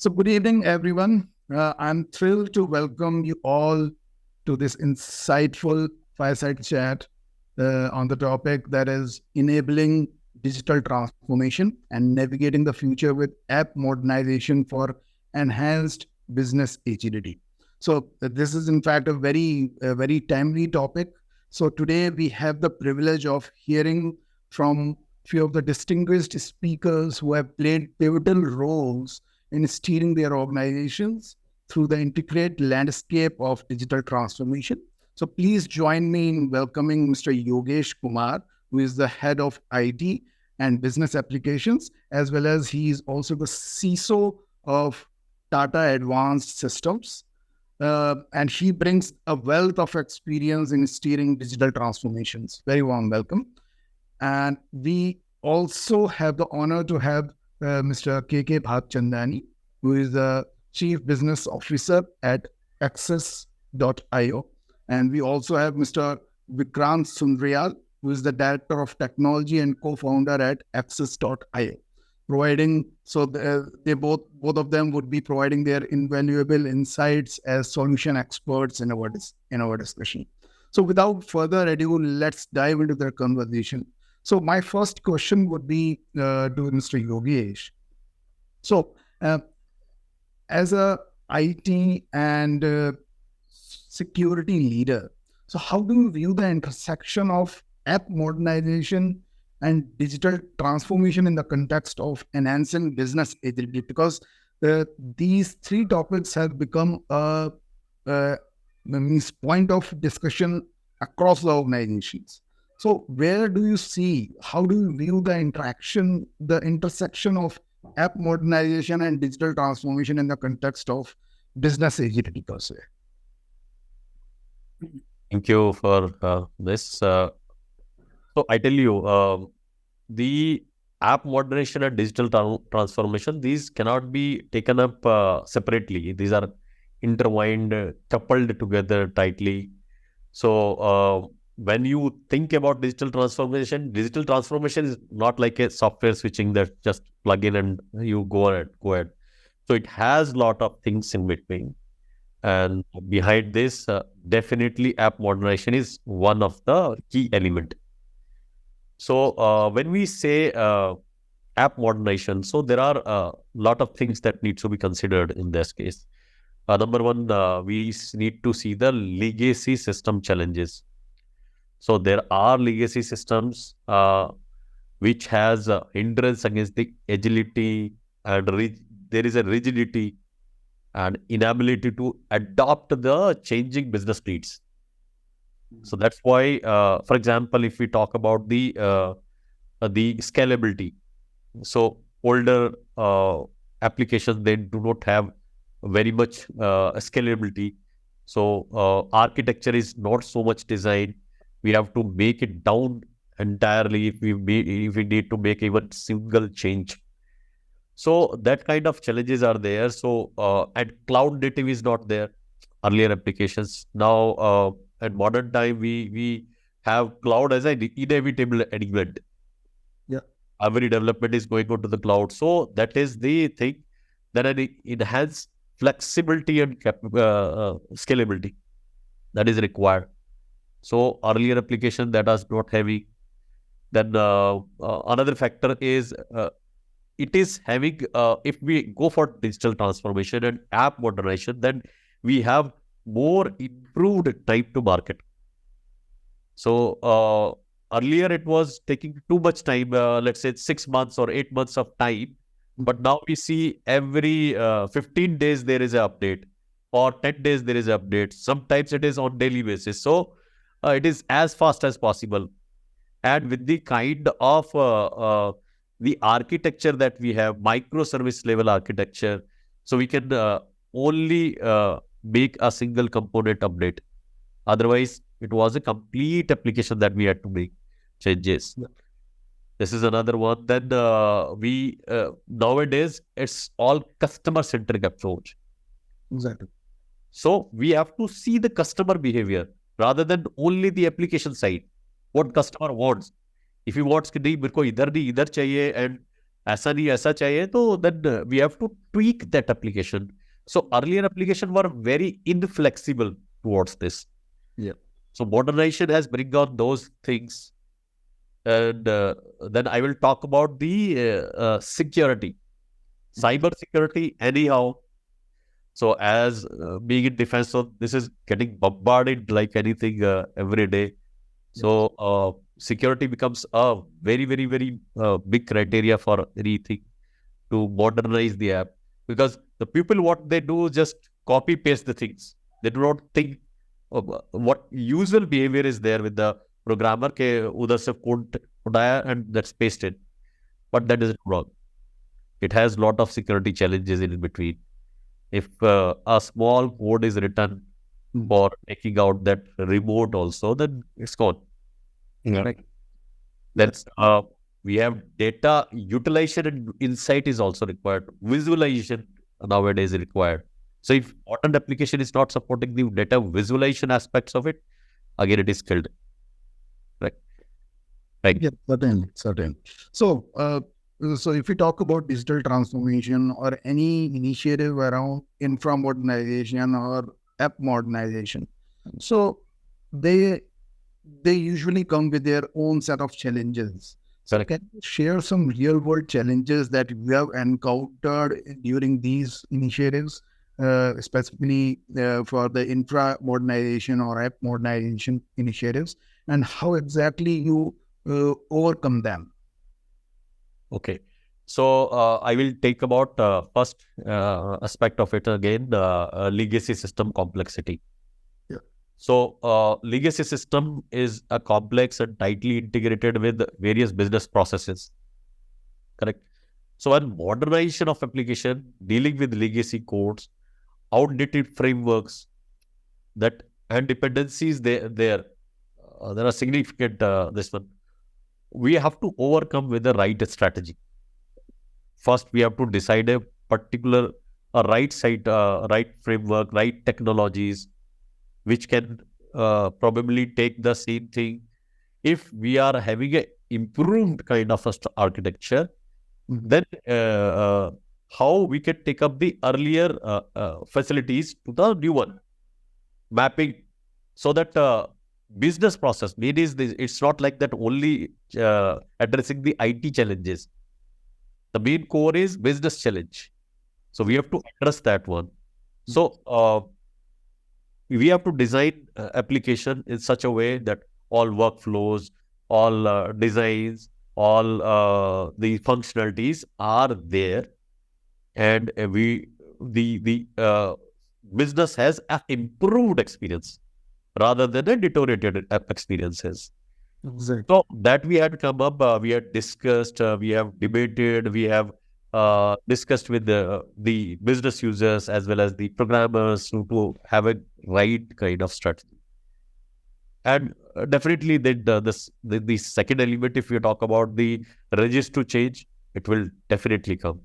So, good evening, everyone. I'm thrilled to welcome you all to this insightful fireside chat on the topic that is enabling digital transformation and navigating the future with app modernization for enhanced business agility. So, this is, in fact, a very timely topic. So, today we have the privilege of hearing from few of the distinguished speakers who have played pivotal roles in steering their organizations through the intricate landscape of digital transformation. So please join me in welcoming Mr. Yogesh Kumar, who is the head of IT and business applications, as well as he is also the CISO of Tata Advanced Systems. And he brings a wealth of experience in steering digital transformations. Very warm welcome. And we also have the honor to have Mr. K. Bhagchandani, who is the Chief Business Officer at Access.io. And we also have Mr. Vikrant Sundriyal, who is the Director of Technology and co-founder at Access.io. They both of them would be providing their invaluable insights as solution experts in our discussion. So without further ado, let's dive into their conversation. So my first question would be to Mr. Yogesh. So as a IT and security leader, so how do you view the intersection of app modernization and digital transformation in the context of enhancing business agility? Because these three topics have become a point of discussion across the organizations. So where do you see, how do you view the intersection of app modernization and digital transformation in the context of business agility per se? Thank you for this. So I tell you, the app modernization and digital transformation, these cannot be taken up separately. These are intertwined, coupled together tightly. So when you think about digital transformation is not like a software switching that just plug in and you go ahead. So it has a lot of things in between. And behind this, definitely app modernization is one of the key element. So when we say app modernization, so there are a lot of things that need to be considered in this case. Number one, we need to see the legacy system challenges. So there are legacy systems which has hindrance against the agility, and there is a rigidity and inability to adopt the changing business needs. So that's why, for example, if we talk about the scalability, so older applications, they do not have very much scalability. So architecture is not so much designed. We have to make it down entirely if we need to make even single change. So that kind of challenges are there. So and cloud native is not there. Earlier applications now at modern time we have cloud as an inevitable element. Yeah, every development is going on to the cloud. So that is the thing. Then an enhanced flexibility and scalability that is required. So earlier application that was not heavy. Then another factor is it is having, if we go for digital transformation and app modernization, then we have more improved time to market. So earlier it was taking too much time, let's say 6 months or 8 months of time. But now we see every 15 days there is an update, or 10 days there is an update. Sometimes it is on daily basis. So it is as fast as possible. And with the kind of the architecture that we have, microservice level architecture, so we can only make a single component update. Otherwise, it was a complete application that we had to make changes. Yeah. This is another one. Then we nowadays it's all customer centric approach. Exactly. So we have to see the customer behavior rather than only the application side. What customer wants. If he wants कि नहीं मेरे को इधर नहीं इधर चाहिए, and ऐसा नहीं ऐसा चाहिए, तो then we have to tweak that application. So earlier application were very inflexible towards this. Yeah. So modernization has bring on those things. And then I will talk about the security, cyber security anyhow. So as being in defense, so this is getting bombarded like anything every day. So security becomes a very, very, very big criteria for anything to modernize the app, because the people, what they do, just copy paste the things. They do not think of what usual behavior is there with the programmer के उधर से code उठाया and that's pasted, but that is wrong. It has lot of security challenges in between. If a small code is written for taking out that remote also, then it's gone. Yeah. Right. That's we have data utilization and insight is also required. Visualization nowadays is required. So if modern application is not supporting the data visualization aspects of it, again it is killed. Right. Right. Yeah, certainly, certainly. So, so if we talk about digital transformation or any initiative around infra modernization or app modernization, so they they usually come with their own set of challenges. So, Correct. can you share some real world challenges that you have encountered during these initiatives, specifically for the infra modernization or app modernization initiatives, and how exactly you overcome them? Okay. So I will take about first aspect of it again, legacy system complexity. Yeah. So legacy system is a complex and tightly integrated with various business processes. Correct. So when modernization of application, dealing with legacy codes, outdated frameworks, that and dependencies there are significant this one. We have to overcome with the right strategy. First, we have to decide a particular right site, right framework, right technologies, which can probably take the same thing. If we are having a improved kind of a architecture, then how we can take up the earlier facilities to the new one, mapping, so that business process main is this, it's not like that only addressing the IT challenges. The main core is business challenge. So we have to address that one. So we have to design application in such a way that all workflows, all designs, all the functionalities are there, and the business has an improved experience rather than a deteriorated experiences. Exactly. So that we had come up, we had discussed, we have debated, we have discussed with the business users as well as the programmers to have a right kind of strategy. And definitely the second element, if you talk about the resist to change, it will definitely come.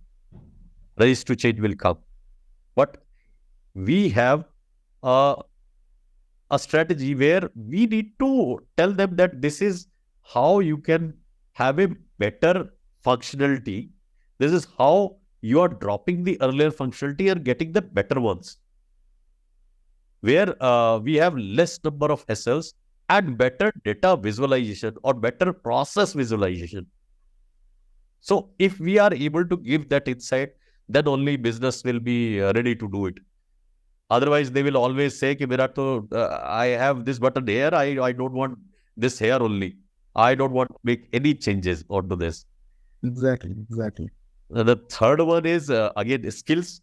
Resist to change will come. But we have a a strategy where we need to tell them that this is how you can have a better functionality. This is how you are dropping the earlier functionality and getting the better ones, where we have less number of SLs and better data visualization or better process visualization. So if we are able to give that insight, then only business will be ready to do it. Otherwise, they will always say, कि मेरा तो, I have this button here, I don't want this here only. I don't want to make any changes onto this. Exactly. Exactly. The third one is, again, skills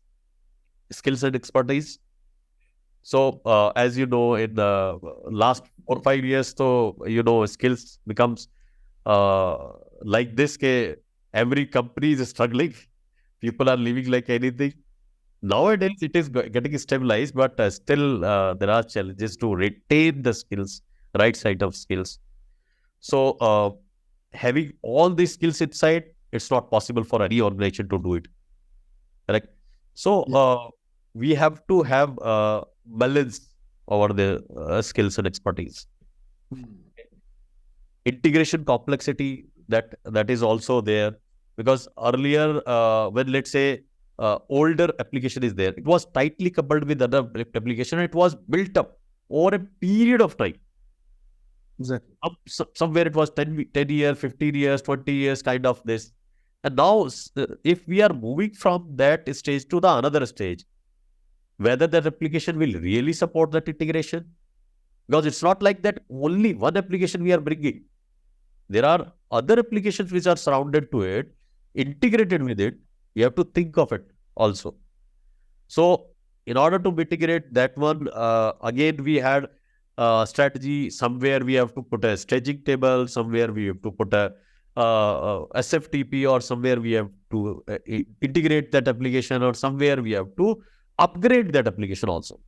and expertise. So, as you know, in the last 4 or 5 years, so, skills becomes like this, ke every company is struggling. People are living like anything. Nowadays, it is getting stabilized, but still there are challenges to retain the skills, right side of skills. So, having all these skills inside, it's not possible for any organization to do it. Correct? So, Yeah. we have to have balance over the skills and expertise. Integration complexity, that is also there. Because earlier, when let's say older application is there, it was tightly coupled with other application. It was built up over a period of time. Exactly. Somewhere it was 10 years, 15 years, 20 years, kind of this. And now, if we are moving from that stage to the another stage, whether that application will really support that integration, because it's not like that only one application we are bringing. There are other applications which are surrounded to it, integrated with it. We have to think of it also. So, in order to mitigate that one, again, we had strategy. Somewhere we have to put a staging table, somewhere we have to put a SFTP, or somewhere we have to integrate that application, or somewhere we have to upgrade that application also.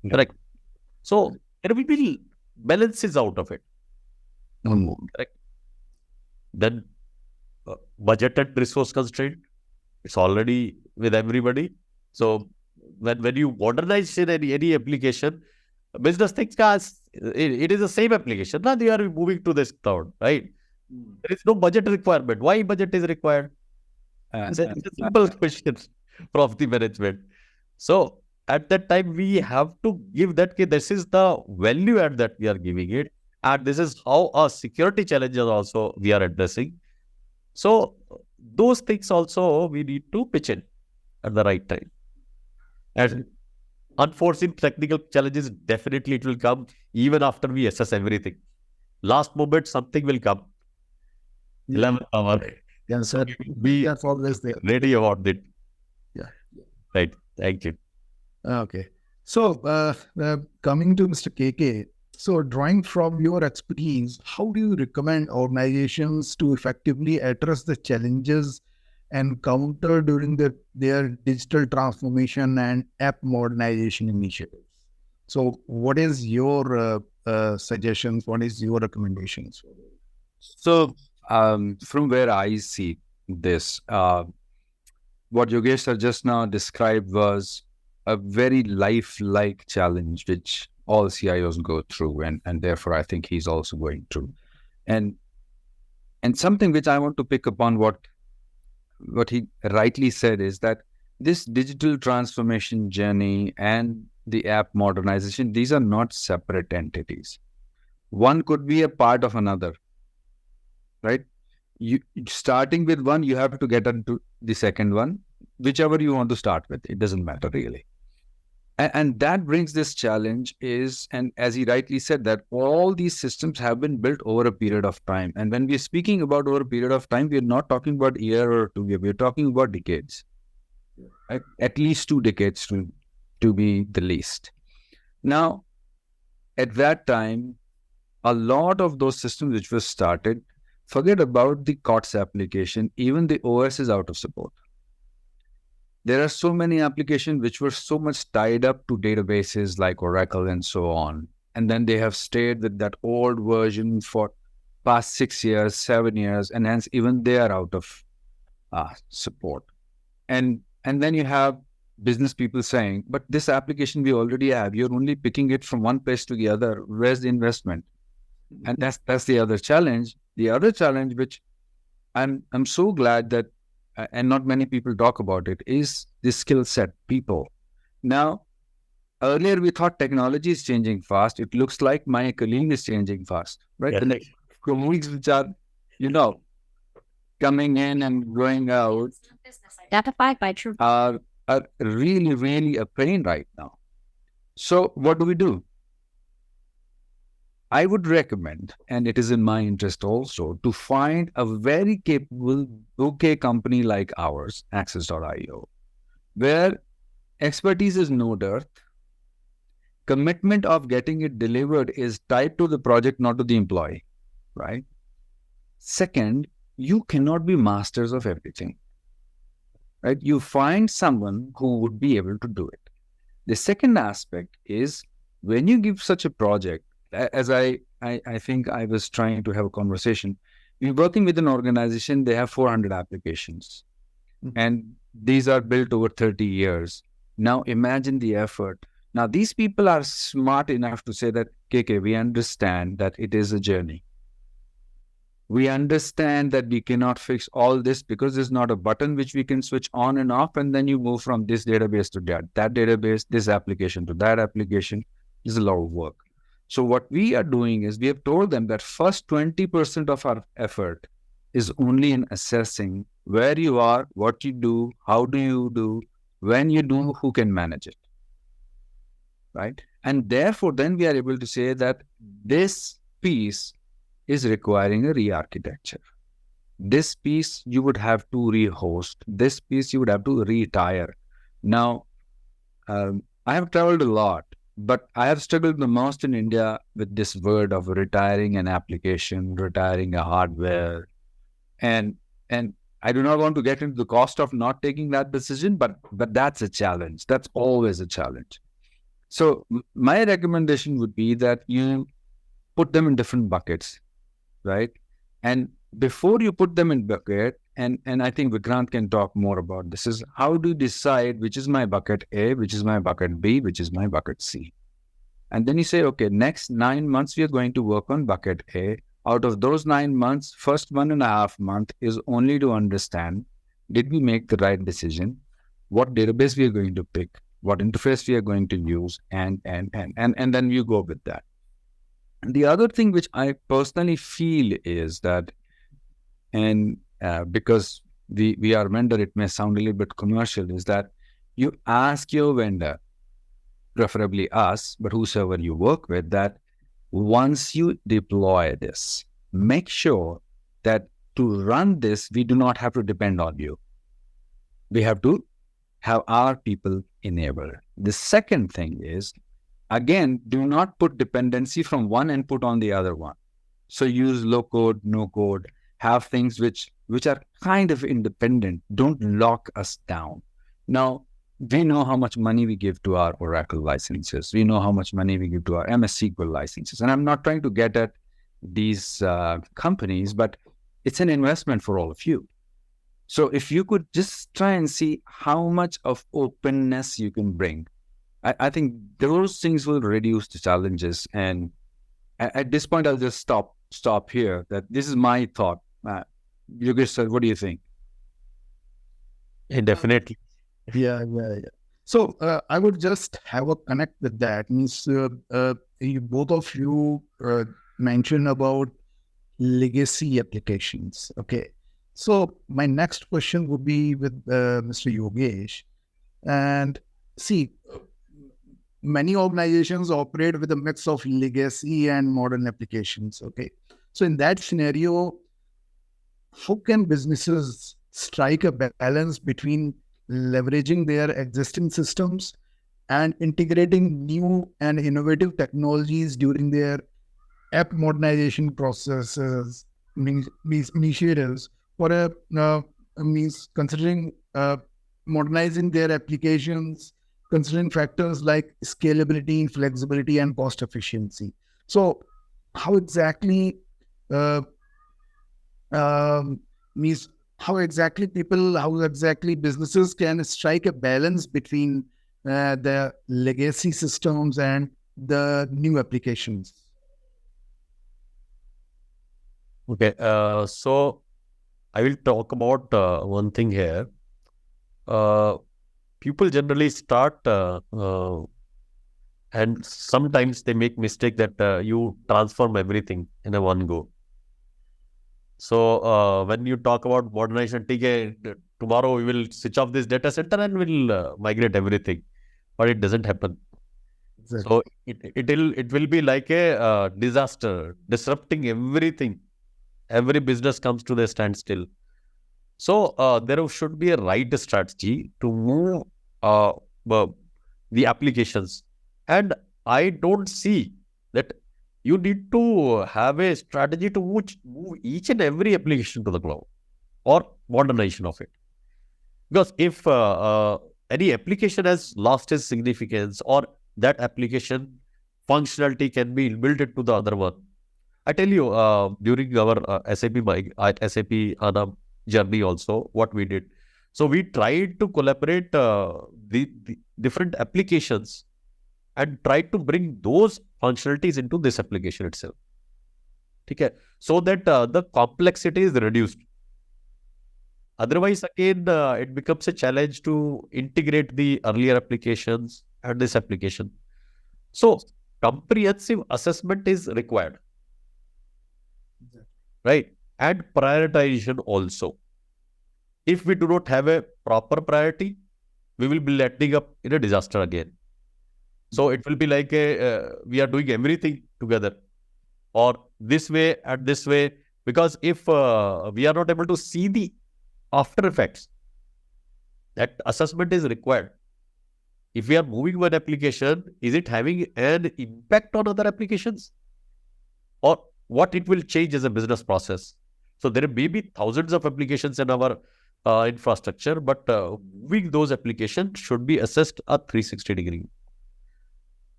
Yeah. Correct. So, there will be balances out of it. Correct. Then budget and resource constraint, it's already with everybody. So when you modernize in any application, business thinks, guys, it is the same application. Now they are moving to this cloud, right? There is no budget requirement. Why budget is required? It's a simple question from the management. So at that time, we have to give that, this is the value add that we are giving it. And this is how our security challenges also we are addressing. So those things also we need to pitch in at the right time. And unforeseen technical challenges, definitely it will come even after we assess everything. Last moment, something will come. 11th hour. Yeah, sir. That's always there. Ready about it. Yeah. Right. Thank you. Okay. So coming to Mr. KK, so drawing from your expertise, how do you recommend organizations to effectively address the challenges and counter during their digital transformation and app modernization initiatives? So what is your suggestions? What is your recommendations? So from where I see this, what Yogesh sir just now described was a very lifelike challenge which all CIOs go through, and therefore I think he's also going through. And something which I want to pick upon what he rightly said is that this digital transformation journey and the app modernization, these are not separate entities. One could be a part of another, right? You starting with one, you have to get into the second one, whichever you want to start with. It doesn't matter really. And that brings this challenge is, and as he rightly said, that all these systems have been built over a period of time. And when we're speaking about over a period of time, we're not talking about a year or 2 years. We're talking about decades, right? At least 2 decades to be the least. Now, at that time, a lot of those systems which were started, forget about the COTS application, even the OS is out of support. There are so many applications which were so much tied up to databases like Oracle and so on. And then they have stayed with that old version for past 6 years, 7 years, and hence even they are out of support. And then you have business people saying, but this application we already have, you're only picking it from one place to the other. Where's the investment? And that's the other challenge. The other challenge, which I'm so glad that and not many people talk about it, is the skill set people. Now, earlier we thought technology is changing fast. It looks like my colleague is changing fast, right? Yeah. The next colleagues which are, coming in and going out Identified by true are really, really a pain right now. So what do? I would recommend, and it is in my interest also, to find a very capable bouquet company like ours, Access.io, where expertise is no dearth, commitment of getting it delivered is tied to the project, not to the employee, right? Second, you cannot be masters of everything, right? You find someone who would be able to do it. The second aspect is when you give such a project, as I think I was trying to have a conversation, we're working with an organization, they have 400 applications. And these are built over 30 years. Now imagine the effort. Now these people are smart enough to say that, KK, we understand that it is a journey. We understand that we cannot fix all this because there's not a button which we can switch on and off, and then you move from this database to that database, this application to that application. There's a lot of work. So what we are doing is we have told them that first 20% of our effort is only in assessing where you are, what you do, how do you do, when you do, who can manage it, right? And therefore, then we are able to say that this piece is requiring a re-architecture. This piece you would have to rehost. This piece you would have to retire. Now, I have traveled a lot, but I have struggled the most in India with this word of retiring an application, retiring a hardware. And I do not want to get into the cost of not taking that decision, but that's a challenge. That's always a challenge. So my recommendation would be that you put them in different buckets, right? And before you put them in bucket, and I think Vikrant can talk more about this, is how do you decide which is my bucket A, which is my bucket B, which is my bucket C? And then you say, okay, next 9 months, we are going to work on bucket A. Out of those 9 months, first 1.5 months is only to understand, did we make the right decision? What database we are going to pick? What interface we are going to use? And then you go with that. And the other thing which I personally feel is that, and because we are vendor, it may sound a little bit commercial, is that you ask your vendor, preferably us, but whosoever you work with, that once you deploy this, make sure that to run this, we do not have to depend on you. We have to have our people enabled. The second thing is, again, do not put dependency from one and put on the other one. So use low code, no code, have things which are kind of independent. Don't lock us down. Now, we know how much money we give to our Oracle licenses. We know how much money we give to our MS SQL licenses. And I'm not trying to get at these companies, but it's an investment for all of you. So if you could just try and see how much of openness you can bring, I think those things will reduce the challenges. And at this point, I'll just stop here. That this is my thought. Yogesh sir, what do you think? Definitely. Yeah. So I would just have a connect with that. Means both of you mentioned about legacy applications. Okay. So my next question would be with Mr. Yogesh. And see, many organizations operate with a mix of legacy and modern applications. Okay. So in that scenario, how can businesses strike a balance between leveraging their existing systems and integrating new and innovative technologies during their app modernization processes, initiatives, for means considering modernizing their applications, considering factors like scalability, flexibility, and cost efficiency. So, how exactly means how exactly businesses can strike a balance between the legacy systems and the new applications? Okay. So I will talk about one thing here. People generally start and sometimes they make mistake that you transform everything in a one go. So when you talk about modernization, tomorrow we will switch off this data center and we'll migrate everything, but it doesn't happen. Exactly. So it will be like a disaster, disrupting everything. Every business comes to a standstill. So there should be a right strategy to move the applications. And I don't see that you need to have a strategy to move each and every application to the cloud or modernization of it. Because if any application has lost its significance or that application functionality can be built into the other one. I tell you, during our SAP HANA journey also, what we did. So we tried to collaborate the different applications and tried to bring those functionalities into this application itself. Okay, so that the complexity is reduced. Otherwise, again, it becomes a challenge to integrate the earlier applications and this application. So, comprehensive assessment is required, right? And prioritization also. If we do not have a proper priority, we will be landing up in a disaster again. So, it will be like we are doing everything together, or this way and this way. Because if we are not able to see the after effects, that assessment is required. If we are moving one application, is it having an impact on other applications? Or what it will change as a business process? So there may be thousands of applications in our infrastructure, but moving those applications should be assessed at 360 degree.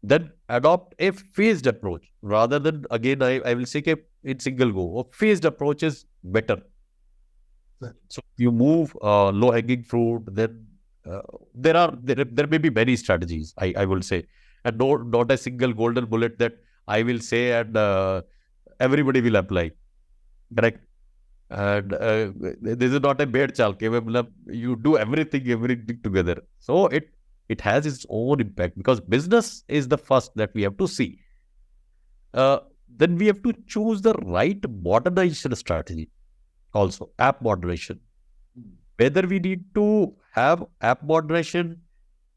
Then adopt a phased approach rather than, again, I will say in single go. A phased approach is better. So you move low hanging fruit, then there may be many strategies, I will say, and not a single golden bullet that I will say and everybody will apply. Correct. And this is not a bad chal. You do everything together. So it has its own impact, because business is the first that we have to see. Then we have to choose the right modernization strategy. Also, app moderation. Whether we need to have app moderation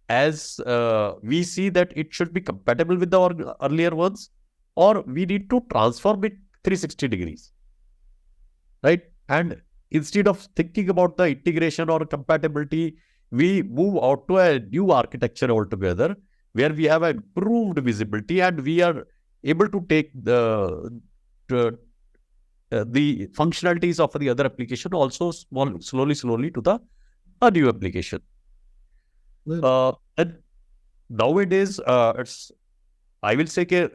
as we see that it should be compatible with the earlier ones, or we need to transform it 360 degrees, right? And instead of thinking about the integration or compatibility, we move out to a new architecture altogether, where we have improved visibility and we are able to take the functionalities of the other application also slowly to the new application. And nowadays, I will say that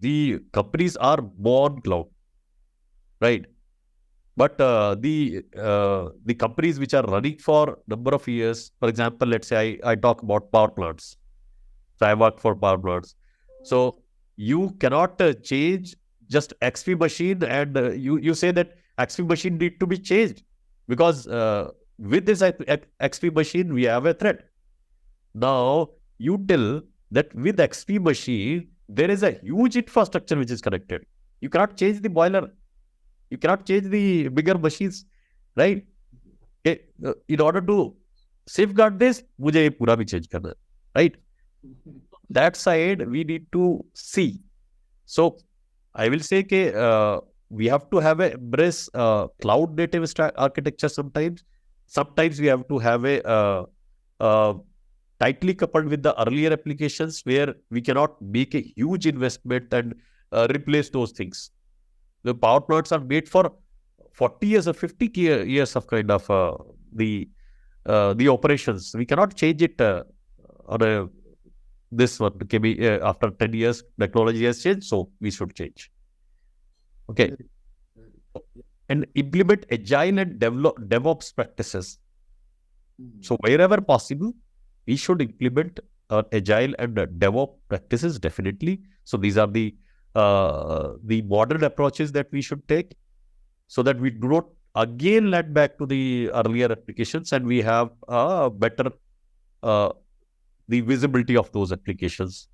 the companies are born cloud, right? But the companies which are running for number of years, for example, let's say I talk about power plants. So I work for power plants. So you cannot change just XP machine and you say that XP machine need to be changed, because with this XP machine we have a threat. Now you tell that with XP machine there is a huge infrastructure which is connected. You cannot change the boiler. You cannot change the bigger machines, right? Okay. In order to safeguard this, मुझे ये पूरा भी change करना है, right? That side we need to see. So I will say we have to have embrace cloud native architecture sometimes. Sometimes we have to have a tightly coupled with the earlier applications, where we cannot make a huge investment and replace those things. The power plants are made for 40 years or 50 years of kind of the operations. We cannot change it on this one. After 10 years, technology has changed, so we should change. Okay. And implement agile and DevOps practices. So wherever possible, we should implement agile and DevOps practices, definitely. So these are the modern approaches that we should take, so that we do not again land back to the earlier applications, and we have better the visibility of those applications.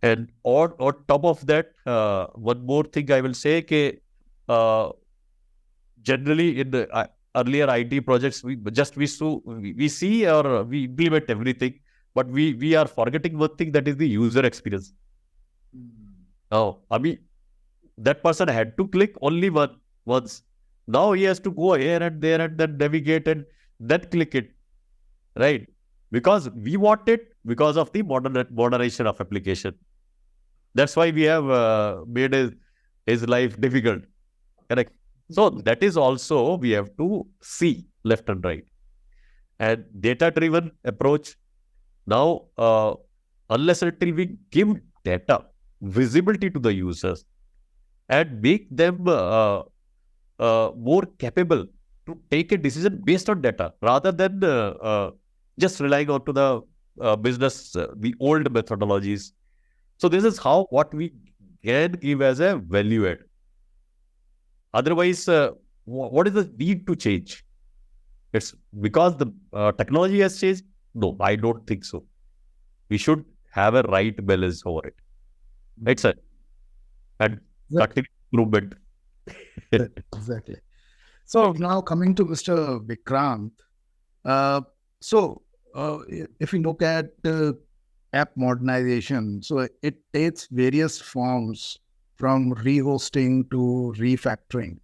And on top of that, one more thing I will say, generally in the earlier IT projects, we see or we implement everything, but we are forgetting one thing, that is the user experience. Now, I mean, that person had to click only once. Now he has to go here and there and then navigate and then click it, right? Because we want it because of the modernization of application. That's why we have made his life difficult. Correct. So that is also we have to see left and right. And data-driven approach. Now, unless until we give data visibility to the users and make them more capable to take a decision based on data, rather than just relying on to the business, the old methodologies. So this is how what we can give as a value add. Otherwise, what is the need to change? It's because the technology has changed? No, I don't think so. We should have a right balance over it. Right, sir? And continuous improvement. Exactly. So now coming to Mr. Vikrant. If we look at app modernization, so it takes various forms from rehosting to refactoring.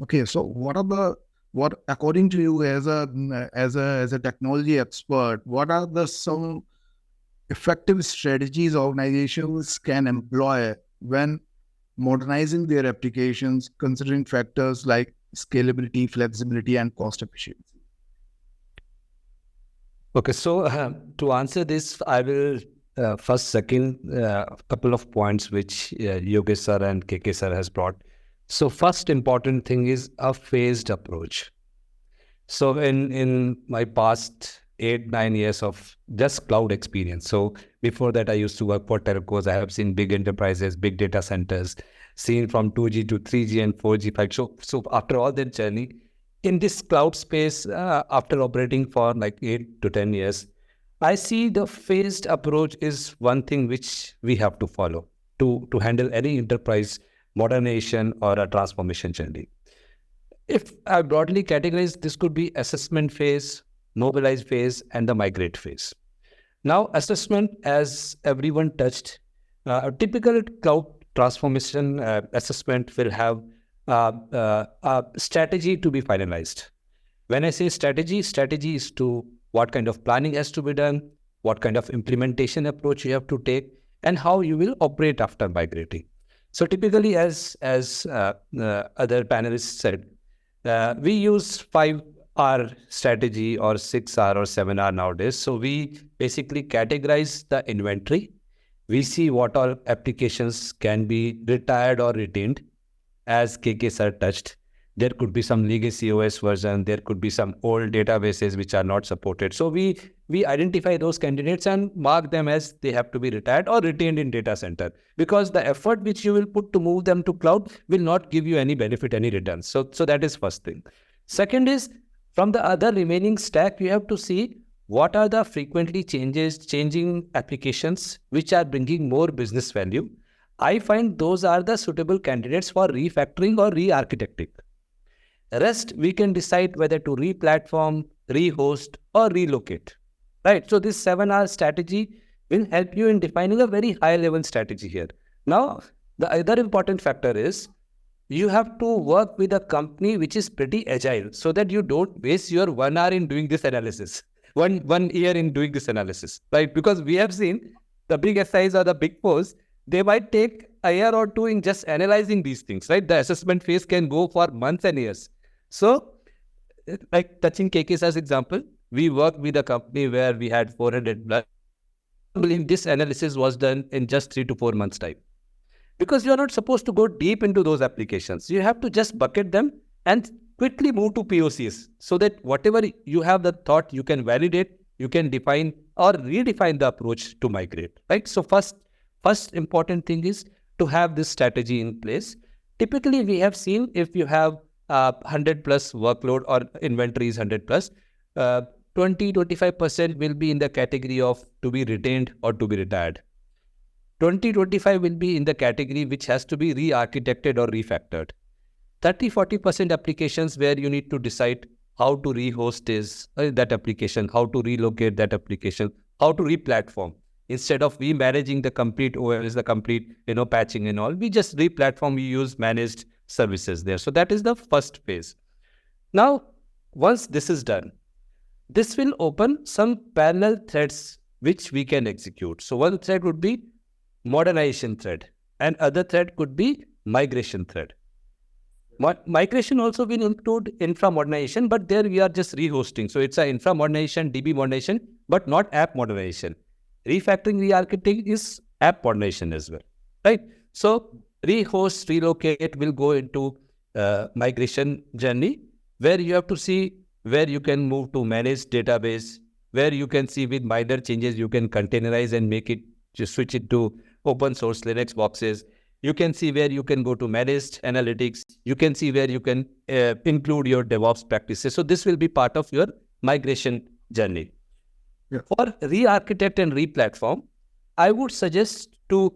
Okay, so what according to you as a technology expert, what are the some effective strategies organizations can employ when modernizing their applications, considering factors like scalability, flexibility, and cost efficiency? Okay, so to answer this, I will first second a couple of points which Yogesh sir and KK sir has brought. So first important thing is a phased approach. So in my past 8-9 years of just cloud experience. So before that, I used to work for telcos. I have seen big enterprises, big data centers, seen from 2G to 3G and 4G, 5G. So after all that journey, in this cloud space, after operating for like 8 to 10 years, I see the phased approach is one thing which we have to follow to handle any enterprise modernization or a transformation journey. If I broadly categorize, this could be assessment phase, mobilize phase, and the migrate phase. Now, assessment, as everyone touched, a typical cloud transformation assessment will have a strategy to be finalized. When I say strategy is to what kind of planning has to be done, what kind of implementation approach you have to take, and how you will operate after migrating. So typically, as other panelists said, we use 5R strategy or 6R or 7R nowadays. So we basically categorize the inventory. We see what all applications can be retired or retained. As KK sir touched, there could be some legacy OS version. There could be some old databases which are not supported. So we identify those candidates and mark them as they have to be retired or retained in data center, because the effort which you will put to move them to cloud will not give you any benefit, any returns. So that is first thing. Second is, from the other remaining stack, you have to see what are the frequently changing applications which are bringing more business value. I find those are the suitable candidates for refactoring or re-architecting. Rest, we can decide whether to re-platform, re-host, or relocate. Right? So this 7R strategy will help you in defining a very high-level strategy here. Now, the other important factor is you have to work with a company which is pretty agile, so that you don't waste your 1 hour in doing this analysis, one year in doing this analysis, right? Because we have seen the big SIs or the big fours, they might take a year or two in just analyzing these things, right? The assessment phase can go for months and years. So, like touching KK's as example, we worked with a company where we had 400 plus. I believe this analysis was done in just 3 to 4 months' time. Because you are not supposed to go deep into those applications. You have to just bucket them and quickly move to POCs, so that whatever you have the thought, you can validate, you can define or redefine the approach to migrate, right? So first important thing is to have this strategy in place. Typically, we have seen if you have 100 plus workload or inventory is 100 plus, 20-25% will be in the category of to be retained or to be retired. 20-25 will be in the category which has to be re-architected or refactored. 30-40% applications where you need to decide how to rehost that application, how to relocate that application, how to re-platform. Instead of we managing the complete OS, the complete patching and all, we just re-platform, we use managed services there. So that is the first phase. Now, once this is done, this will open some parallel threads which we can execute. So one thread would be modernization thread, and other thread could be migration thread. Migration also will include infra modernization, but there we are just rehosting. So it's an infra modernization, DB modernization, but not app modernization. Refactoring, re-architecting is app modernization as well, right? So rehost, relocate will go into migration journey, where you have to see where you can move to managed database, where you can see with minor changes, you can containerize and make it, just switch it to open source Linux boxes. You can see where you can go to managed analytics. You can see where you can include your DevOps practices. So this will be part of your migration journey. Yeah. For re-architect and re-platform, I would suggest to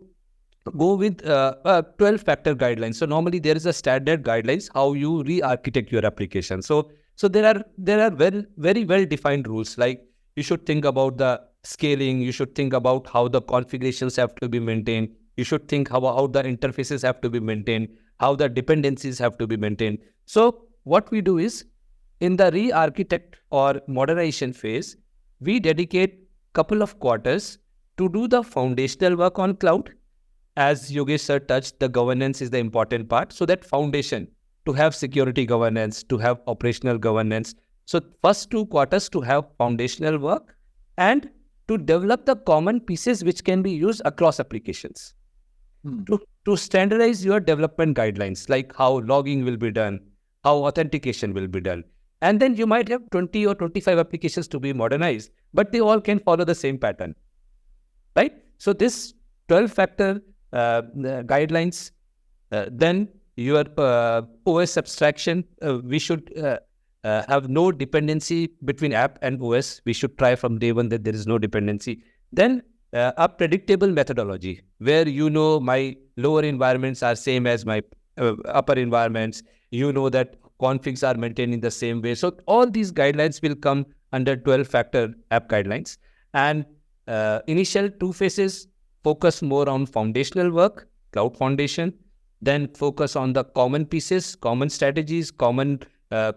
go with 12-factor guidelines. So normally there is a standard guidelines how you re-architect your application. So there are very well defined rules, like you should think about the scaling, you should think about how the configurations have to be maintained, you should think how the interfaces have to be maintained, how the dependencies have to be maintained. So what we do is, in the re-architect or modernization phase, we dedicate couple of quarters to do the foundational work on cloud. As Yogesh sir touched, the governance is the important part. So that foundation, to have security governance, to have operational governance. So first 2 quarters to have foundational work and to develop the common pieces which can be used across applications. To standardize your development guidelines, like how logging will be done, how authentication will be done. And then you might have 20 or 25 applications to be modernized, but they all can follow the same pattern, right? So this 12-factor guidelines, then your OS abstraction, we should have no dependency between app and OS. We should try from day one that there is no dependency. Then a predictable methodology where my lower environments are same as my upper environments. That configs are maintained in the same way. So all these guidelines will come under 12-factor app guidelines. And initial 2 phases focus more on foundational work, cloud foundation, then focus on the common pieces, common strategies, common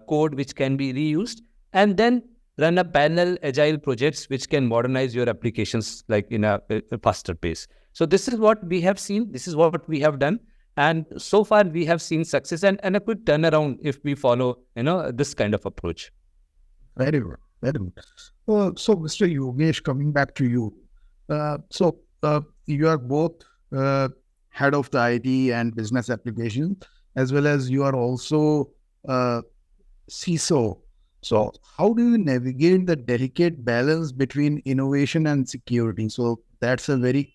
code which can be reused, and then run a parallel agile projects which can modernize your applications like in a faster pace. So this is what we have seen. This is what we have done. And so far we have seen success and a quick turnaround if we follow, this kind of approach. Very good. Very good. So Mr. Yogesh, coming back to you. You are both head of the IT and business application, as well as you are also CISO. So how do you navigate the delicate balance between innovation and security? So that's a very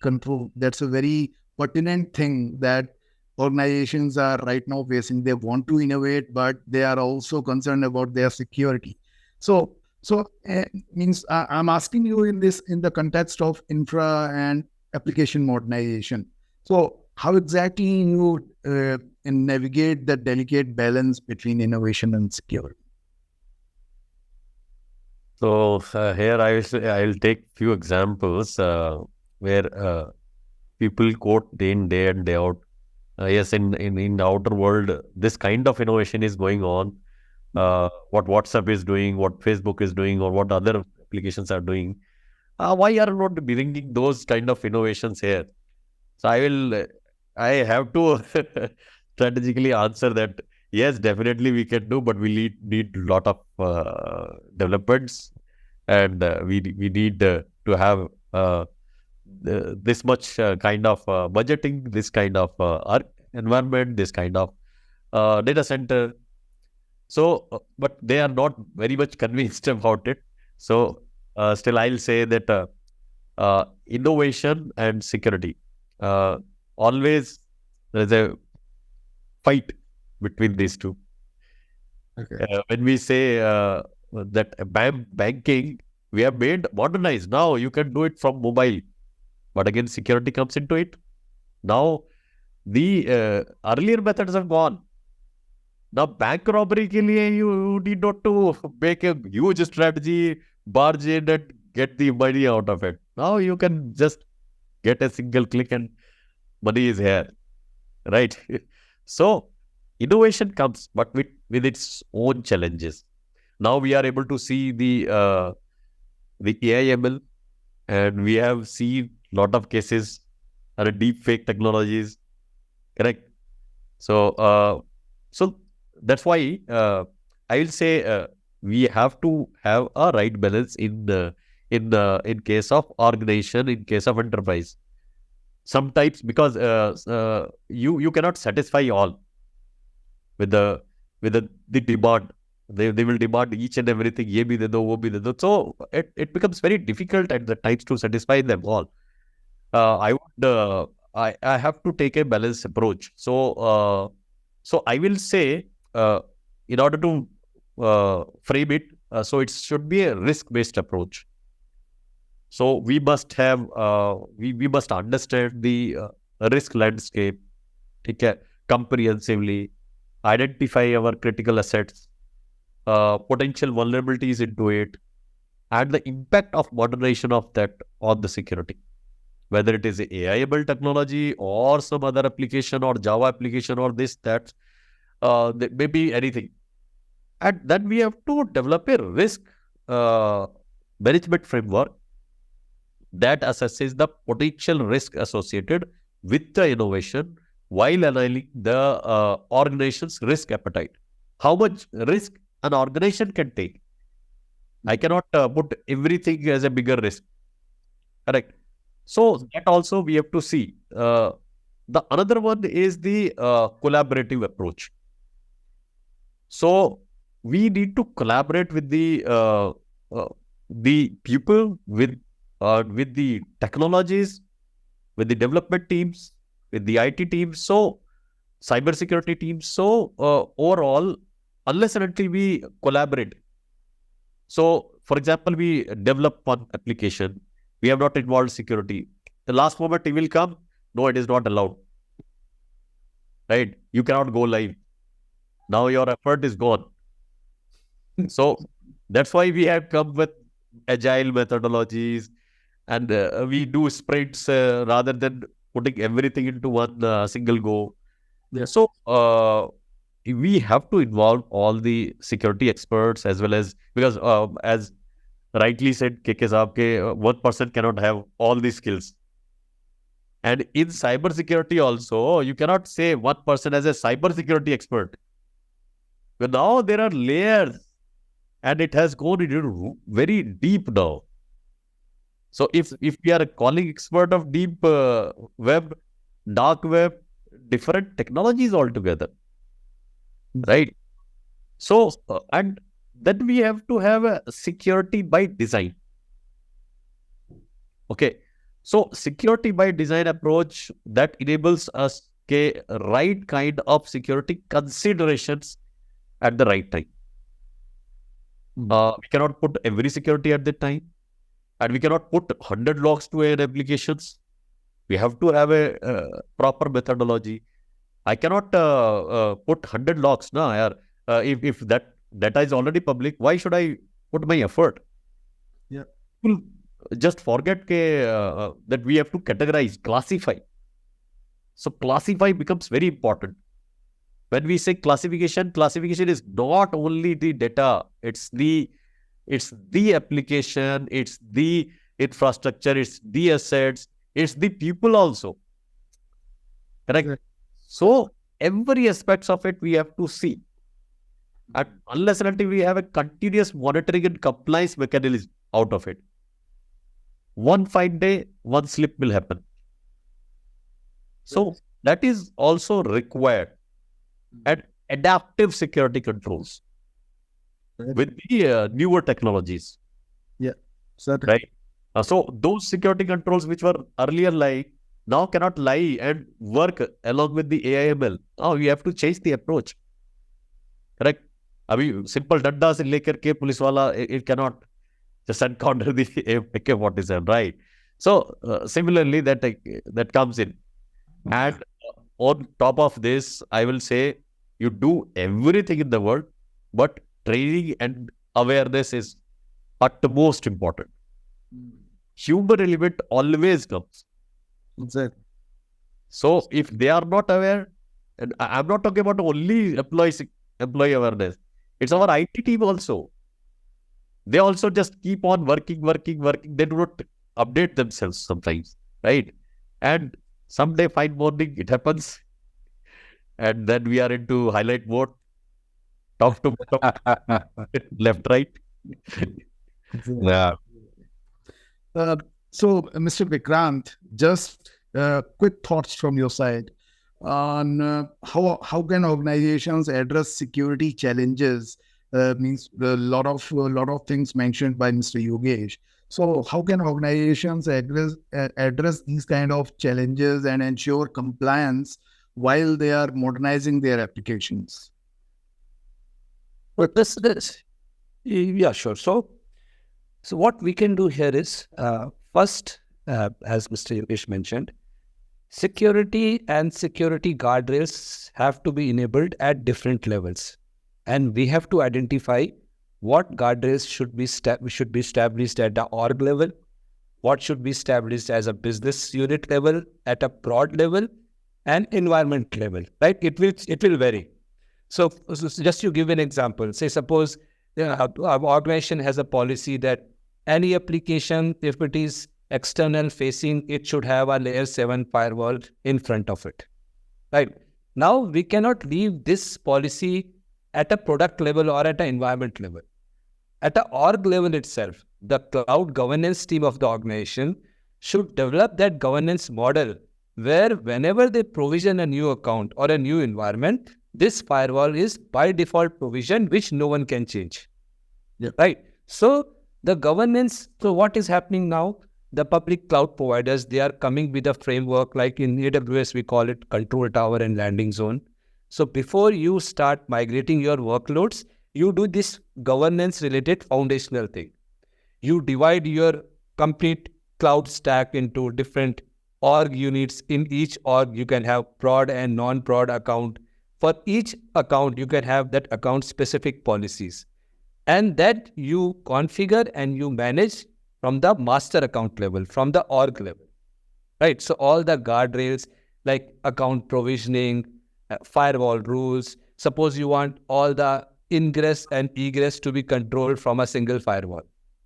pertinent thing that organizations are right now facing. They want to innovate, but they are also concerned about their security. So I'm asking you in the context of infra and application modernization. So how exactly you navigate the delicate balance between innovation and security? So here I will take few examples where people quote day in and day out. Yes, in the outer world, this kind of innovation is going on. What WhatsApp is doing, what Facebook is doing, or what other applications are doing. Why are not bringing those kind of innovations here? So I have to strategically answer that. Yes, definitely we can do, but we need a lot of developments, and we need to have this much kind of budgeting, this kind of environment, this kind of data center. So, but they are not very much convinced about it. So, still I'll say that innovation and security, always there's a fight between these two. Okay. When we say that banking, we have made modernized. Now you can do it from mobile. But again, security comes into it. Now, the earlier methods are gone. Now, bank robbery ke liye you need not to make a huge strategy, barge in and get the money out of it. Now you can just get a single click and money is here, right? So, innovation comes, but with its own challenges. Now we are able to see the AI ML, and we have seen lot of cases are deep fake technologies, correct? So, that's why I will say we have to have a right balance in case of organization, in case of enterprise. Sometimes because you cannot satisfy all with the demand. They will demand each and everything. Ye bhi de do, wo bhi de do. So it becomes very difficult at the times to satisfy them all. I would I have to take a balanced approach. So I will say, in order to frame it, so it should be a risk-based approach. So we must have we must understand the risk landscape, take care comprehensively, identify our critical assets, potential vulnerabilities into it, and the impact of modernization of that on the security. Whether it is a AI-able technology or some other application or Java application or this, that, maybe anything. And then we have to develop a risk management framework that assesses the potential risk associated with the innovation while aligning the organization's risk appetite. How much risk an organization can take? I cannot put everything as a bigger risk. Correct. So that also we have to see. The another one is the collaborative approach. So we need to collaborate with the people, with the technologies, with the development teams, with the IT teams, so cybersecurity teams. So overall, unless and until we collaborate. So, for example, we develop one application, we have not involved security. The last moment it will come, no, it is not allowed. Right? You cannot go live. Now your effort is gone. So that's why we have come with agile methodologies, and we do sprints rather than putting everything into one single go. Yeah. So we have to involve all the security experts as well as, because as rightly said KK Saab, one person cannot have all these skills. And in cybersecurity also, you cannot say one person as a cybersecurity expert. But now there are layers, and it has gone into very deep now. So if we are calling expert of deep web, dark web, different technologies altogether, right? So and then we have to have a security by design. Okay, so security by design approach that enables us right kind of security considerations at the right time. We cannot put every security at the time, and we cannot put 100 logs to an applications. We have to have a proper methodology. I cannot put 100 logs. No, if that data is already public, why should I put my effort? Yeah. People just forget that we have to categorize, classify. So classify becomes very important. When we say classification is not only the data, it's the application, it's the infrastructure, it's the assets, it's the people also. Correct? Right. So every aspects of it we have to see. And unless and until we have a continuous monitoring and compliance mechanism out of it, one fine day, one slip will happen. So that is also required. And adaptive security controls with the newer technologies. Yeah, certainly. Right. So those security controls which were earlier lying now cannot lie and work along with the AI/ML. Now we have to change the approach. Correct. I mean, simple danda se lekar ke police wala, it cannot just encounter the AK-47, right? So similarly, that comes in. And on top of this, I will say you do everything in the world, but training and awareness is utmost important. Human element always comes. Exactly. So if they are not aware, and I'm not talking about only employee awareness, it's our IT team also. They also just keep on working. They do not update themselves sometimes, right? And someday, fine morning, it happens. And then we are into highlight mode. Top to bottom, left, right. Yeah. So, Mr. Vikrant, just quick thoughts from your side on how can organizations address security challenges? Means a lot of things mentioned by Mr. Yogesh. So how can organizations address these kind of challenges and ensure compliance while they are modernizing their applications? But yeah, sure. So what we can do here is first, as Mr. Yogesh mentioned, security and security guardrails have to be enabled at different levels, and we have to identify what guardrails should be established at the org level, what should be established as a business unit level, at a prod level, and environment level. Right? It will vary. So just to give an example, say suppose our organization has a policy that any application, if it is external facing, it should have a layer 7 firewall in front of it. Right? Now, we cannot leave this policy at a product level or at an environment level. At the org level itself, the cloud governance team of the organization should develop that governance model where whenever they provision a new account or a new environment, this firewall is by default provision, which no one can change. Yeah. Right? So the governance, so what is happening now? The public cloud providers, they are coming with a framework like in AWS, we call it control tower and landing zone. So before you start migrating your workloads, you do this governance related foundational thing. You divide your complete cloud stack into different org units. In each org, you can have prod and non-prod account. For each account, you can have that account specific policies. And that you configure and you manage from the master account level, from the org level. Right? So all the guardrails like account provisioning, firewall rules. Suppose you want all the ingress and egress to be controlled from a single firewall,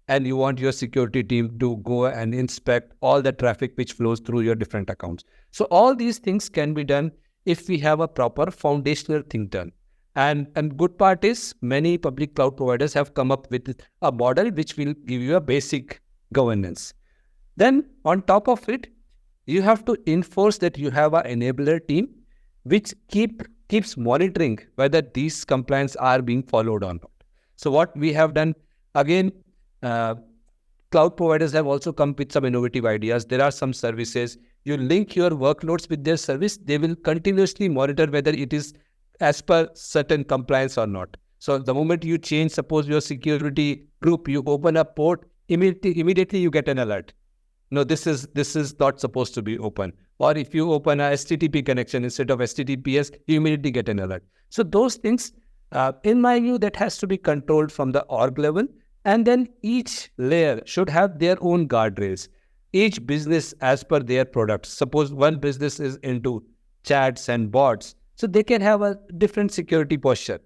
and you want your security team to go and inspect all the traffic which flows through your different accounts. So all these things can be done if we have a proper foundational thing done. And good part is many public cloud providers have come up with a model which will give you a basic governance. Then on top of it, you have to enforce that you have an enabler team which keeps monitoring whether these compliance are being followed or not. So what we have done, again, cloud providers have also come with some innovative ideas. There are some services, you link your workloads with their service, they will continuously monitor whether it is as per certain compliance or not. So the moment you change, suppose your security group, you open a port, immediately you get an alert. No, this is not supposed to be open. Or if you open a HTTP connection instead of HTTPS, you immediately get an alert. So those things, in my view, that has to be controlled from the org level. And then each layer should have their own guardrails. Each business as per their products. Suppose one business is into chats and bots, so they can have a different security posture.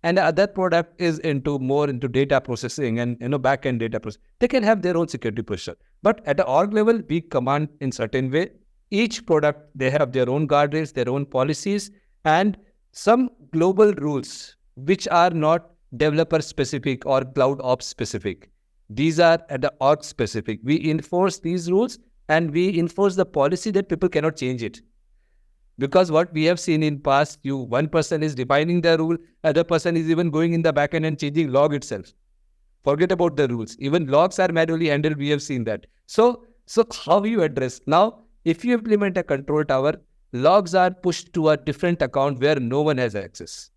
And the other product is more into data processing and back-end data processing. They can have their own security posture. But at the org level, we command in certain way. Each product, they have their own guardrails, their own policies, and some global rules which are not developer specific or cloud ops specific. These are at the org specific. We enforce these rules and we enforce the policy that people cannot change it. Because what we have seen in past, one person is defining the rule, other person is even going in the backend and changing log itself. Forget about the rules. Even logs are manually handled. We have seen that. So how you address? Now, if you implement a control tower, logs are pushed to a different account where no one has access.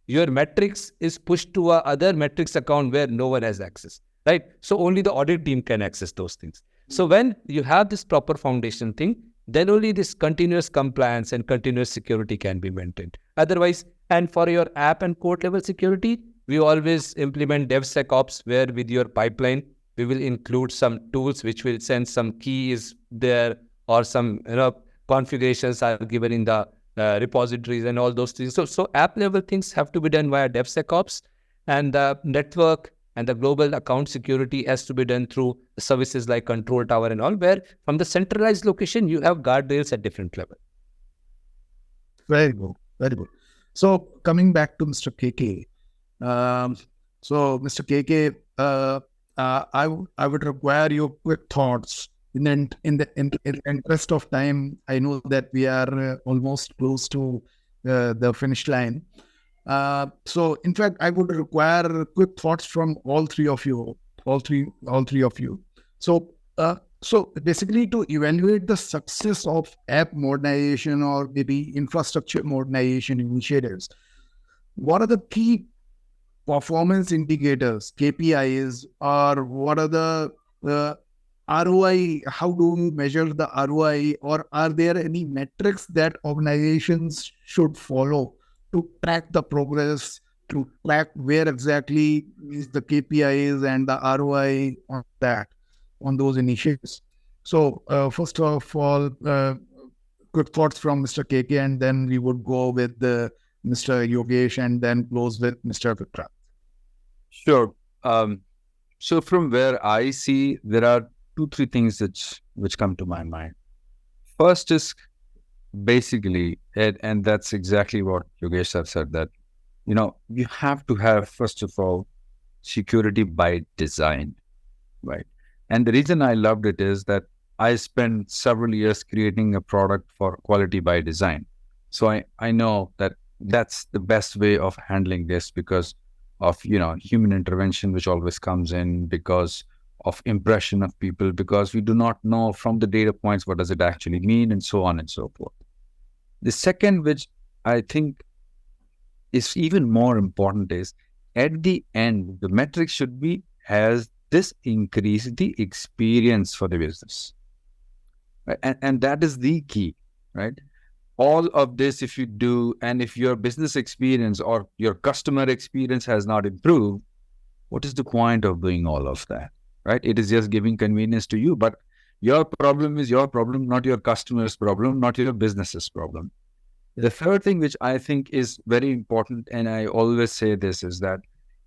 Your metrics is pushed to a other metrics account where no one has access. Right? So only the audit team can access those things. So when you have this proper foundation thing, then only this continuous compliance and continuous security can be maintained. Otherwise, and for your app and code level security, we always implement DevSecOps where with your pipeline, we will include some tools which will send some keys there or some configurations are given in the repositories and all those things. So app level things have to be done via DevSecOps, and the network and the global account security has to be done through services like Control Tower and all, where from the centralized location, you have guardrails at different level. Very good. Very good. So coming back to Mr. KK. So Mr. KK, I would require your quick thoughts. In the interest of time, I know that we are almost close to the finish line. So in fact, I would require quick thoughts from all three of you. So basically, to evaluate the success of app modernization or maybe infrastructure modernization initiatives, what are the key performance indicators, KPIs, or what are the ROI? How do you measure the ROI, or are there any metrics that organizations should follow to track the progress, to track where exactly is the KPIs and the ROI on that, on those initiatives? So, first of all, quick thoughts from Mr. KK, and then we would go with Mr. Yogesh, and then close with Mr. Vikrant. Sure. So from where I see, there are 2-3 things which come to my mind. First is basically, and that's exactly what Yogesh have said, that you have to have, first of all, security by design, right? And the reason I loved it is that I spent several years creating a product for quality by design. So I know that that's the best way of handling this, because of human intervention, which always comes in, because of impression of people, because we do not know from the data points what does it actually mean, and so on and so forth. The second, which I think is even more important, is at the end, the metric should be, has this increased the experience for the business, right? And that is the key, right? All of this, if you do, and if your business experience or your customer experience has not improved, what is the point of doing all of that, right? It is just giving convenience to you, but your problem is your problem, not your customer's problem, not your business's problem. The third thing, which I think is very important, and I always say this, is that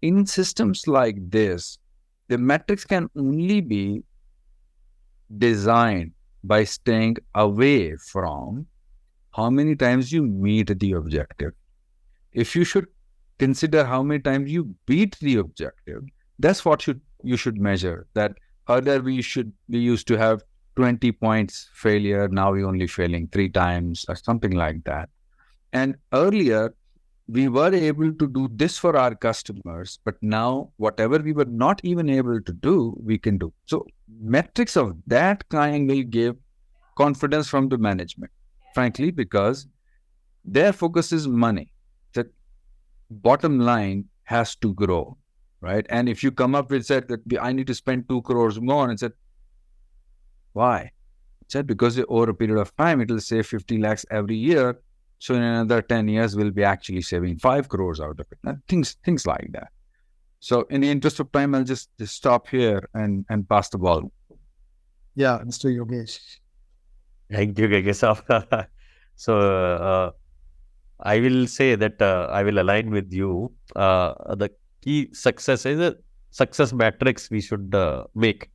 in systems like this, the metrics can only be designed by staying away from how many times you meet the objective. If you should consider how many times you beat the objective, that's what you should measure. That earlier we used to have 20 points failure, now we're only failing 3 times or something like that. And earlier we were able to do this for our customers, but now whatever we were not even able to do, we can do. So metrics of that kind will give confidence from the management, frankly, because their focus is money. The bottom line has to grow, right? And if you come up with said that I need to spend 2 crores more, and said, why? Said, because over a period of time, it will save 50 lakhs every year. So in another 10 years, we'll be actually saving 5 crores out of it. Things like that. So in the interest of time, I'll just stop here and pass the ball. Yeah, Mr. Yogesh. Thank you, Yogesh. So I will say that I will align with you. The key success is a success matrix we should make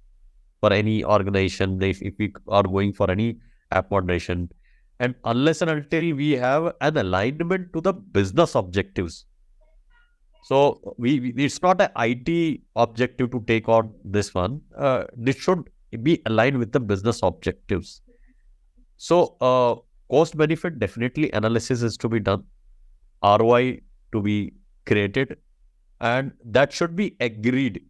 for any organization if we are going for any app modernization. And unless and until we have an alignment to the business objectives. So it's not an IT objective to take on this one. This should be aligned with the business objectives. So cost benefit, definitely analysis is to be done, ROI to be created, and that should be agreed.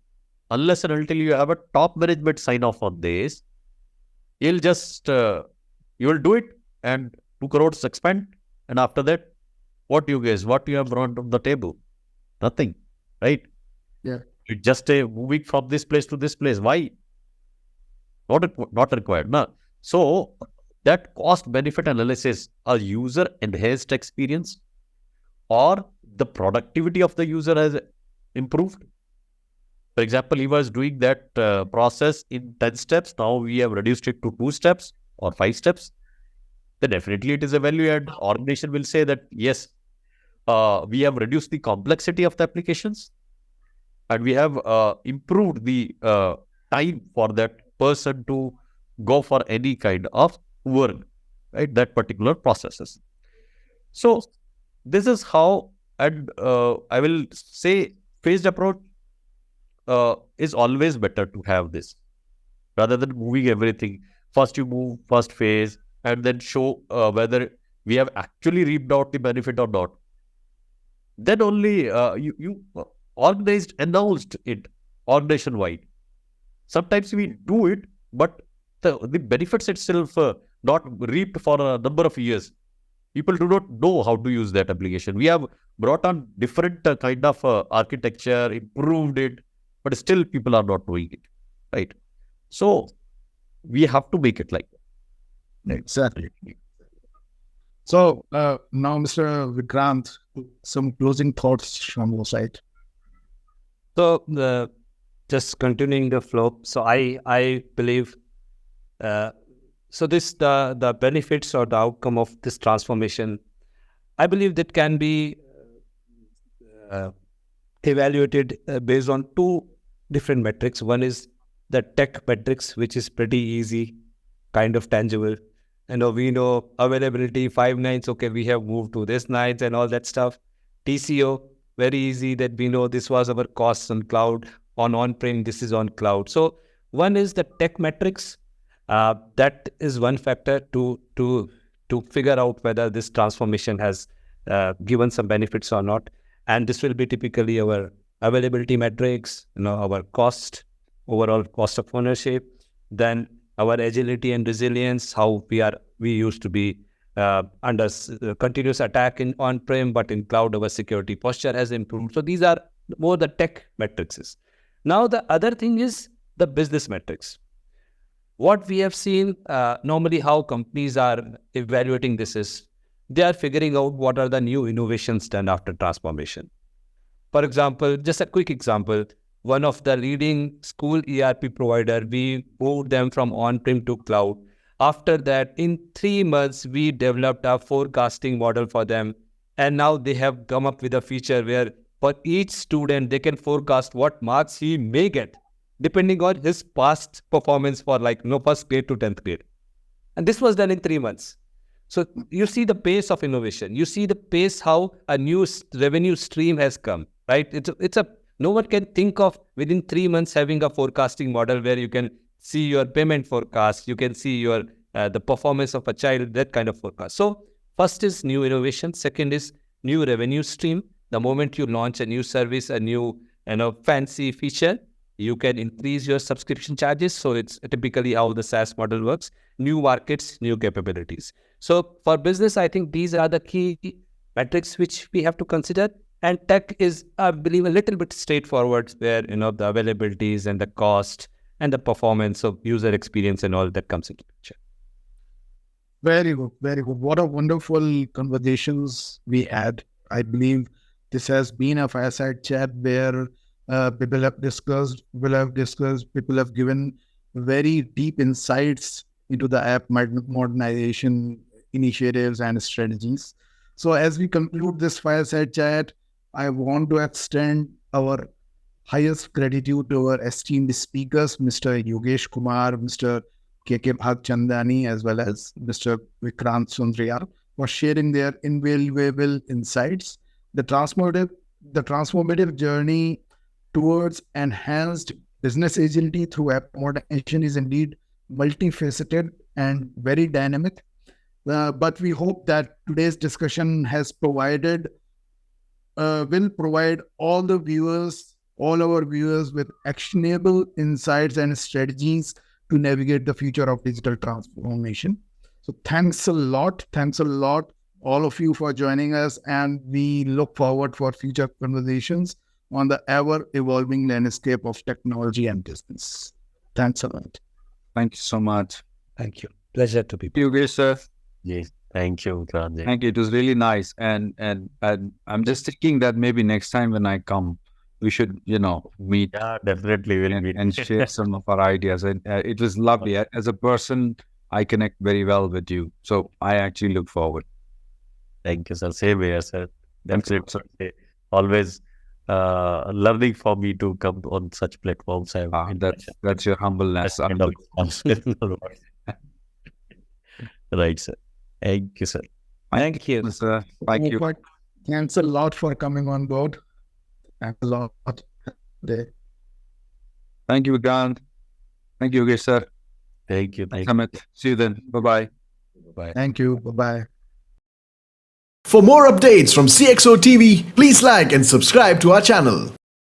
Unless and until you have a top management sign off on this, you'll just you will do it and 2 crores expand, and after that, what you have brought on the table? Nothing, right? Yeah. It's just a moving from this place to this place. Why? Not required. No. So that cost benefit analysis, a user enhanced experience, or the productivity of the user has improved. For example, he was doing that process in 10 steps. Now we have reduced it to 2 steps or 5 steps. Then definitely it is a value add. Organization will say that, yes, we have reduced the complexity of the applications, and we have improved the time for that person to go for any kind of work, right? That particular processes. So this is how, and I will say phased approach is always better to have this rather than moving everything. First you move first phase and then show whether we have actually reaped out the benefit or not. Then only you announced it organization-wide. Sometimes we do it, but the benefits itself not reaped for a number of years. People do not know how to use that application. We have brought on different kind of architecture, improved it, but still people are not doing it, right? So we have to make it like that. Exactly. So now, Mr. Vikrant, some closing thoughts from your side. So just continuing the flow. So I believe so this the benefits or the outcome of this transformation, I believe that can be evaluated based on two different metrics. One is the tech metrics, which is pretty easy, kind of tangible. We know availability 5 nines. Okay, we have moved to this nines and all that stuff. TCO, very easy, that we know this was our costs on cloud, on-prem, this is on cloud. So one is the tech metrics. That is one factor to figure out whether this transformation has given some benefits or not. And this will be typically our availability metrics, our cost, overall cost of ownership, then our agility and resilience, how we used to be under continuous attack in on-prem, but in cloud our security posture has improved. So these are more the tech metrics. Now the other thing is the business metrics. What we have seen, normally how companies are evaluating this is, they are figuring out what are the new innovations done after transformation. For example, just a quick example, one of the leading school ERP provider, we moved them from on-prem to cloud. After that, in 3 months, we developed a forecasting model for them. And now they have come up with a feature where for each student, they can forecast what marks he may get, depending on his past performance for first grade to 10th grade. And this was done in 3 months. So you see the pace of innovation. You see the pace how a new revenue stream has come, right? No one can think of within 3 months having a forecasting model where you can see your payment forecast, you can see your the performance of a child, that kind of forecast. So first is new innovation. Second is new revenue stream. The moment you launch a new service, a new fancy feature, you can increase your subscription charges. So it's typically how the SaaS model works. New markets, new capabilities. So for business, I think these are the key metrics which we have to consider. And tech is, I believe, a little bit straightforward, where the availabilities and the cost and the performance of user experience and all that comes into picture. Very good, very good. What a wonderful conversations we had. I believe this has been a fireside chat where people have discussed, people have given very deep insights into the app modernization initiatives and strategies. So as we conclude this fireside chat, I want to extend our highest gratitude to our esteemed speakers, Mr. Yogesh Kumar, Mr. KK Bhagchandani, as well as Mr. Vikrant Sundriyal, for sharing their invaluable insights. The transformative journey towards enhanced business agility through app modernization is indeed multifaceted and very dynamic. But we hope that today's discussion will provide all our viewers with actionable insights and strategies to navigate the future of digital transformation. So thanks a lot, all of you, for joining us, and we look forward for future conversations on the ever-evolving landscape of technology and business. Thanks a lot. Thank you so much. Thank you. Pleasure to be. Yogesh, sir. Yes, thank you, Vikrant. Thank you. It was really nice. And I'm just thinking that maybe next time when I come, we should, meet. Yeah, definitely we'll meet and share some of our ideas. And it was lovely. As a person, I connect very well with you. So I actually look forward. Thank you, sir. Same here, sir. Definitely. Always learning for me to come on such platforms. That's your humbleness. Right, sir. Thank you, sir. Thank you, sir. Thank you. Thanks a lot for coming on board. Thanks a lot. Thank you, Vikrant. Thank you, Yogesh, sir. Thank you. Amit. See you then. Bye-bye. Bye. Thank you. Bye-bye. For more updates from CXO TV, please like and subscribe to our channel.